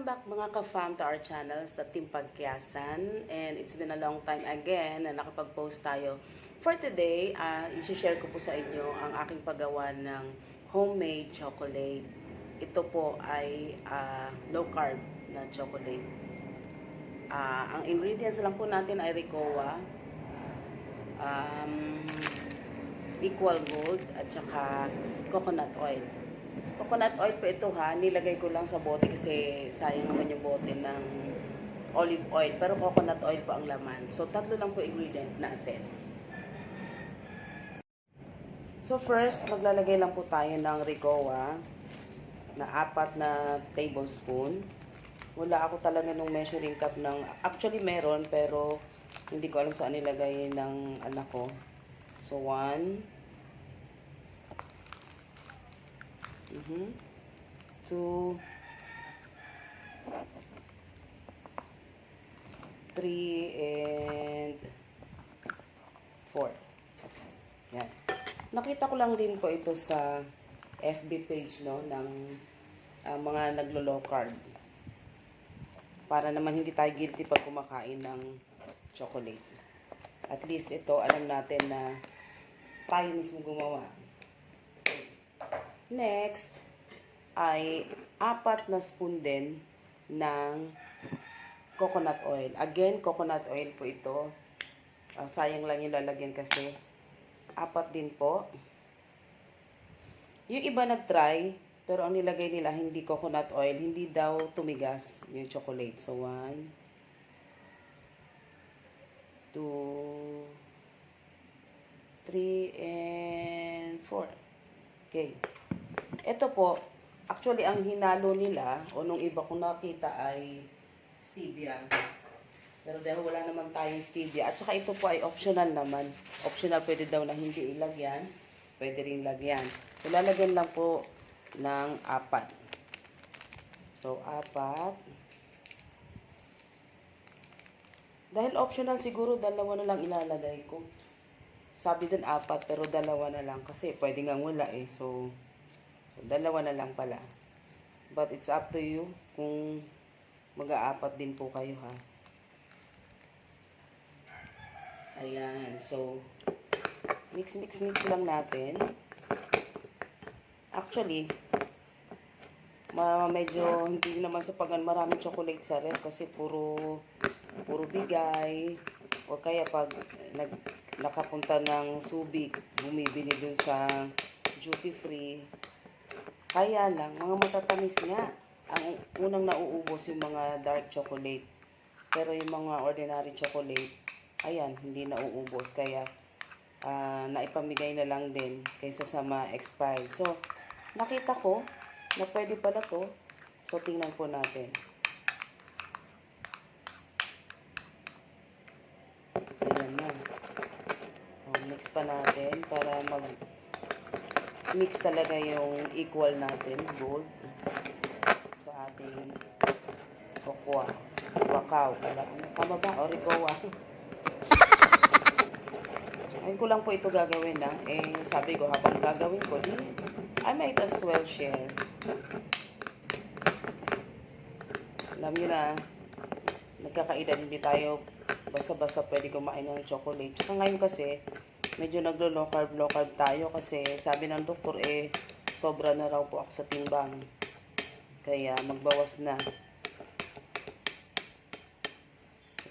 back mga ka-fam to our channel sa Team Pagkiyasan, and it's been a long time again na nakapag-post tayo. For today, isi-share ko po sa inyo ang aking paggawa ng homemade chocolate. Ito po ay low carb na chocolate. Ang ingredients lang po natin ay Ricoa, equal gold at saka coconut oil. Coconut oil po ito ha, nilagay ko lang sa bote kasi sayang naman yung bote ng olive oil, pero coconut oil po ang laman. So tatlo lang po ingredient natin. So first, maglalagay lang po tayo ng Ricoa na 4 na tablespoon. Wala ako talaga nung measuring cup ng, actually meron pero hindi ko alam saan nilagay ng anak ko. So 1, 2, 3, and 4. Yan. Nakita ko lang din po ito sa FB page no ng mga naglo-low carb. Para naman hindi tayo guilty pag kumakain ng chocolate. At least ito alam natin na tayo mismo gumawa. Next ay 4 na spoon din ng coconut oil. Again, coconut oil po ito. Sayang lang yung lalagyan kasi 4 din po. Yung iba nag-try, pero ang nilagay nila hindi coconut oil, hindi daw tumigas yung chocolate. So 1, 2, 3, and 4. Okay. Ito po, actually ang hinalo nila, o nung iba kong nakita ay stevia. Pero dahil wala naman tayong stevia, at saka ito po ay optional naman. Optional, pwede daw na hindi ilagyan, pwede rin lagyan. So lalagyan lang po ng 4. So 4. Dahil optional siguro, 2 na lang ilalagay ko. Sabi din 4, pero 2 na lang. Kasi pwede nga wala eh. So 2 na lang pala. But it's up to you kung mag-4 din po kayo ha. Ayan. So, mix lang natin. Actually, medyo hindi naman sa maraming chocolate sa ref kasi puro bigay. O kaya pag nakapunta ng Subic, bumibili dun sa duty free. Kaya lang, mga matatamis nga. Ang unang nauubos yung mga dark chocolate. Pero yung mga ordinary chocolate, ayan, hindi nauubos. Kaya, naipamigay na lang din kaysa sa ma-expired. So, nakita ko na pwede pala to. So, tingnan po natin. Ayan na. Mix pa natin para mix talaga yung equal natin, gold, sa ating cocoa. Cacao. Tama ba? O Ricoa. Ayun ko lang po ito gagawin na. Eh, sabi ko, habang gagawin ko, I might as well share. Alam nyo na, nagkakaedad, hindi tayo basta-basta pwede kumain ng chocolate. Tsaka ngayon kasi, medyo naglo-low carb tayo kasi sabi ng doktor sobra na raw po ako sa timbang. Kaya magbawas na.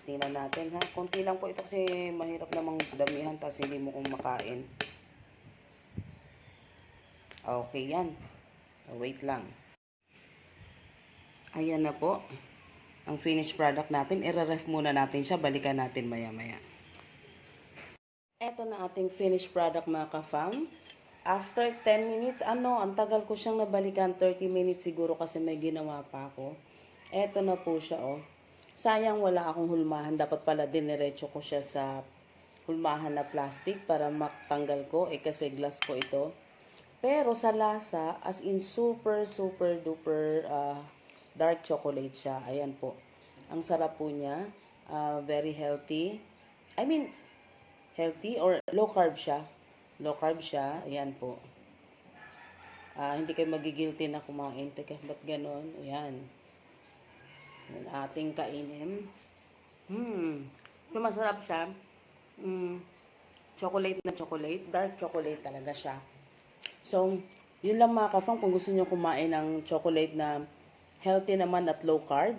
Tingnan natin ha. Konti lang po ito kasi mahirap namang damihan tapos hindi mo kumakain. Okay yan. Wait lang. Ayan na po. Ang finished product natin. I-ref muna natin siya. Balikan natin maya-maya. Ito na ating finished product mga ka-fam. After 10 minutes, ang tagal ko siyang nabalikan. 30 minutes siguro kasi may ginawa pa ako. Ito na po siya oh. Sayang wala akong hulmahan. Dapat pala diniretso ko siya sa hulmahan na plastic para matanggal ko. Kasi glass po ito. Pero sa lasa, as in super duper dark chocolate siya. Ayan po. Ang sarap po niya. Very healthy. I mean, healthy or low carb siya. Low carb siya. Ayan po. Hindi kayo magigilty na kumain. Teka, ba't ganon? Ayan. Yan, ating kainin. So, masarap siya. Chocolate na chocolate. Dark chocolate talaga siya. So, yun lang mga ka-fam. Kung gusto niyo kumain ng chocolate na healthy naman at low carb,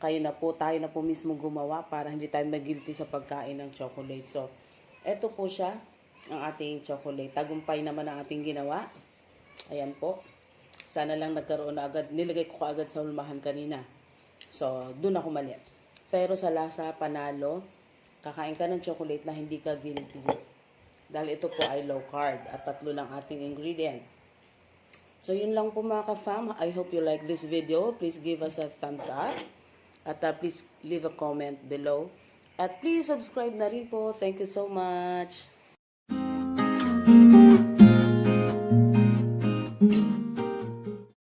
tayo na po mismo gumawa para hindi tayo mag-guilty sa pagkain ng chocolate. So, eto po siya, ang ating chocolate. Tagumpay naman ang ating ginawa. Ayan po. Sana lang nagkaroon na agad. Nilagay ko kaagad sa hulmahan kanina. So, dun ako mali. Pero sa lasa, panalo. Kakain ka ng chocolate na hindi ka guilty. Dahil ito po ay low carb. At 3 lang ating ingredient. So, yun lang po mga ka-fam. I hope you like this video. Please give us a thumbs up. At please leave a comment below. At please subscribe na rin po. Thank you so much.